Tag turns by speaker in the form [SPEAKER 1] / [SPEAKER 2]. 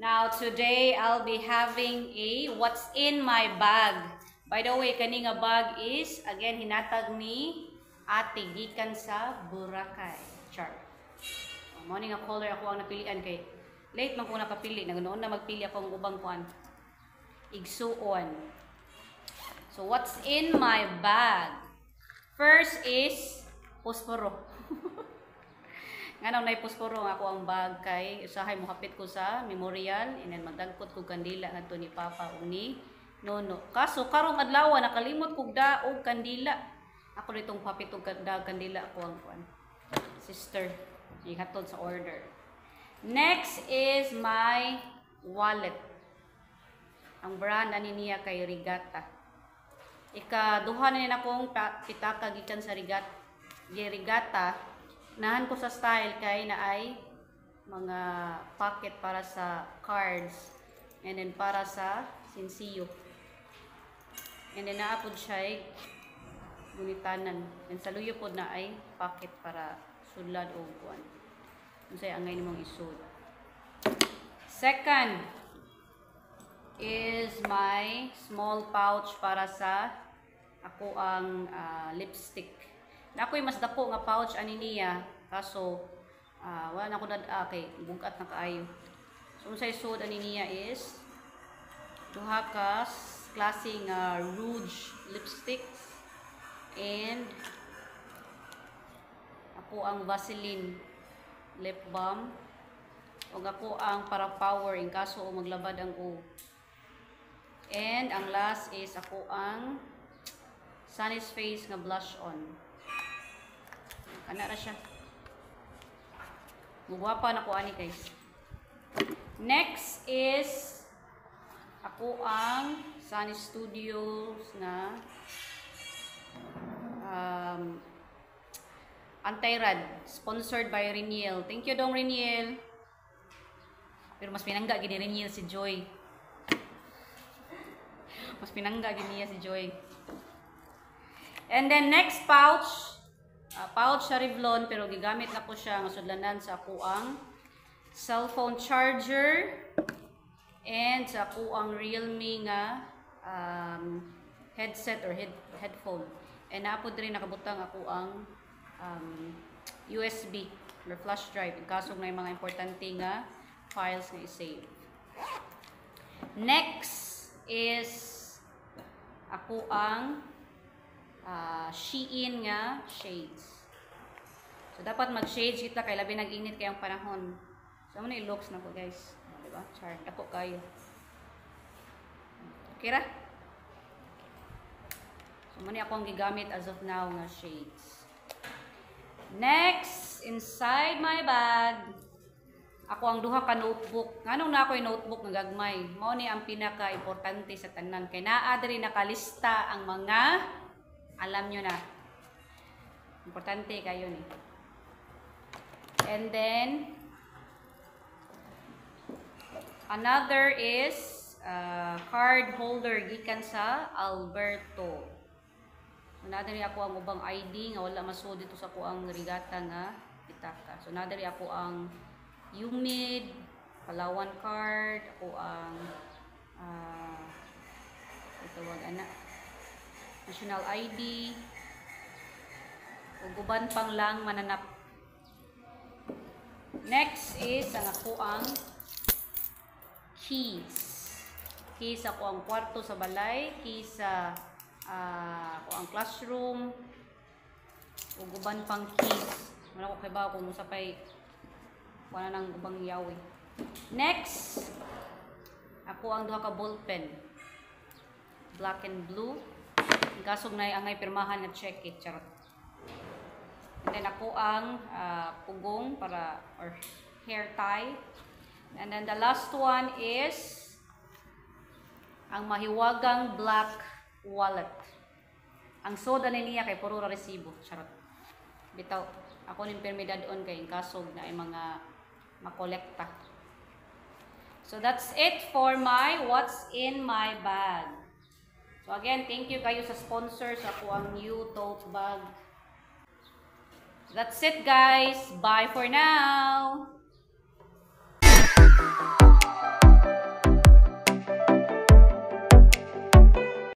[SPEAKER 1] Now today I'll be having a what's in my bag. By the way, kani nga bag is again hinatag ni ate gikan sa Boracay. Char. Mo ni nga color ako ang napilian kay late man ko nakapili. Noon na magpili ako ng ubang kuan. Igsuon. So what's in my bag? First is posporo. Nganaw na posporo nga ako ang bag kay usahay mo hapit ko sa memorial and then magdagkot ko kandila ngadto ni Papa ug ni Nono. Kaso karong adlaw nakalimot kog daog kandila. Ako nitong hapit og kandila ko ang kuan. Sister, ihatod sa order. Next is my wallet. Ang brand ani niya kay Regatta. Ikaduha na nila akong pitaka gikan sa Regatta. Nahan ko sa style kay na ay mga pocket para sa cards and then para sa sinsiyo. And then naapod siya ay gunitanan. And sa luyo pod na ay pocket para sudlad o kuan. Unsay angay nimong isud. Second is my small pouch para sa ako ang lipstick. Na ako'y mas dako nga pouch ani niya kaso wala na ko kay bugat na kaayo. So unsay sud ani niya is duha ka klaseng rouge lipstick and ako ang Vaseline lip balm ug ako ang para powering kaso maglabad ang o. And ang last is ako ang Sunny's Face nga blush on. Kana ra siya. Mugwapa na ko ani guys. Next is ako ang Sunny Studios na Anti-Rad sponsored by Reniel. Thank you dong Reniel. Pero mas pinangga gini Reniel si Joy. Mas pinangga gini niya si Joy. And then next pouch pouch sa Revlon pero gigamit na ko siya nga sudlanan sa ako ang cellphone charger and sa ako ang Realme nga headset or headphone. And naapod rin nakabutang ako ang USB or flash drive in kaso na mga importante nga files nga i-save. Next is ako ang Shein nga shades. So dapat mag-shades kita kay labi nag-init kayong panahon. So mo na i-looks na ko guys, di ba? Char, dako kayo. Okay ra? So mo ni ako ang gigamit as of now nga shades. Next, inside my bag, ako ang duha ka notebook. Nganong na ako yung notebook nga gagmay? Mao ni ang pinaka-importante sa tanan kay naa diri nakalista ang mga alam nyo na. Importante kayo ni. And then, another is card holder gikan sa Alberto. So, nadari ako ang ubang ID nga wala masud dito sa ako ang Regatta nga pitaka. So, nadari ako ang Humid, Palawan card, ako ang ito wag ana. National ID ug uban pang lang mananap. Next is ang ako ang keys. Keys ako ang kwarto sa balay, keys sa ako ang classroom ug uban pang keys. Wala ko kay ba kung usapay wala nang ubang yawi. Next ako ang duha ka ballpen. Black and blue. Kasog na angay pirmahan nga check it, charot. And then ako ang pugong para or hair tie. And then the last one is ang mahiwagang black wallet. Ang soda niya kay puro resibo, charot. Bitaw ako ning permidad on kay kasog na ay mga makolekta. So that's it for my what's in my bag. So again, thank you kayo sa sponsor sa ako ang new tote bag. That's it guys. Bye for now.